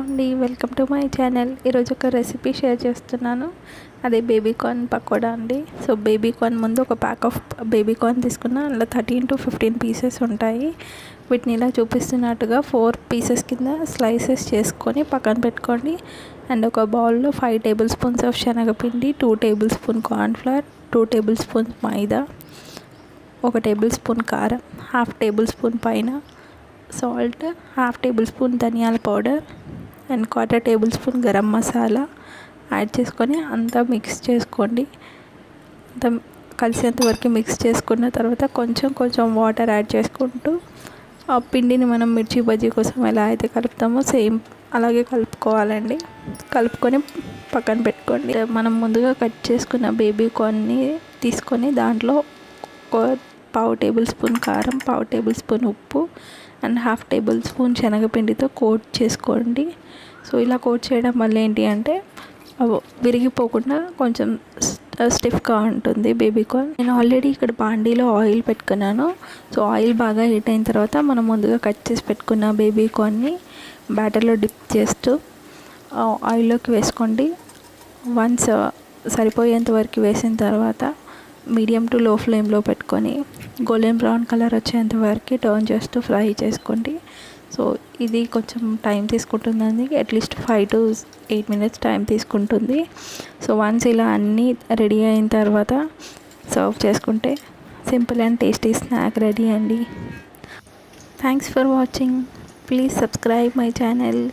అండి welcome to my channel. ఈరోజు ఒక రెసిపీ షేర్ చేస్తున్నాను. అదే బేబీ కార్న్ పకోడా అండి. సో బేబీ కార్న్ ముందు ఒక ప్యాక్ ఆఫ్ బేబీ కార్న్ తీసుకున్న, అందులో 13 to 15 పీసెస్ ఉంటాయి. వీటిని ఇలా చూపిస్తున్నట్టుగా 4 పీసెస్ కింద స్లైసెస్ చేసుకొని పక్కన పెట్టుకోండి. అండ్ ఒక బౌల్లో 5 టేబుల్ స్పూన్స్ ఆఫ్ శనగపిండి, 2 tablespoon cornflour, 2 tablespoons maida, 1 tablespoon కారం, 1/2 టేబుల్ స్పూన్ పైన సాల్ట్, 1/2 టేబుల్ స్పూన్ ధనియాల powder and 1/4 tablespoon garam masala add చేసుకొని అంతా మిక్స్ చేసుకోండి. అంతా కలిసేంత వరకు మిక్స్ చేసుకున్న తర్వాత కొంచెం కొంచెం వాటర్ యాడ్ చేసుకుంటూ ఆ పిండిని మనం మిర్చి బజ్జీ కోసం ఎలా అయితే కలుపుతామో సేమ్ అలాగే కలుపుకోవాలండి. కలుపుకొని పక్కన పెట్టుకోండి. మనం ముందుగా కట్ చేసుకున్న బేబీ కార్న్ని తీసుకొని దాంట్లో 1/2 టేబుల్ స్పూన్ కారం, 1/2 టేబుల్ స్పూన్ ఉప్పు అండ్ 1/2 టేబుల్ స్పూన్ శనగపిండితో కోట్ చేసుకోండి. సో ఇలా కోట్ చేయడం వల్ల ఏంటి అంటే విరిగిపోకుండా కొంచెం స్టిఫ్గా ఉంటుంది బేబీ కార్న్. నేను ఆల్రెడీ ఇక్కడ బాండీలో ఆయిల్ పెట్టుకున్నాను. సో ఆయిల్ బాగా హీట్ అయిన తర్వాత మనం ముందుగా కట్ చేసి పెట్టుకున్న బేబీ కార్న్ని బ్యాటర్లో డిప్ చేస్తూ ఆయిల్లోకి వేసుకోండి. వన్స్ సరిపోయేంత వరకు వేసిన తర్వాత మీడియం టు లో ఫ్లేమ్లో పెట్టుకొని గోల్డెన్ బ్రౌన్ కలర్ వచ్చేంత వరకు టర్న్ చేస్తూ ఫ్రై చేసుకోండి. సో ఇది కొంచెం టైం తీసుకుంటుందండి. అట్లీస్ట్ 5 to 8 minutes టైం తీసుకుంటుంది. సో వన్స్ ఇలా అన్నీ రెడీ అయిన తర్వాత సర్వ్ చేసుకుంటే simple and tasty snack ready అండి. Thanks for watching. Please subscribe my channel.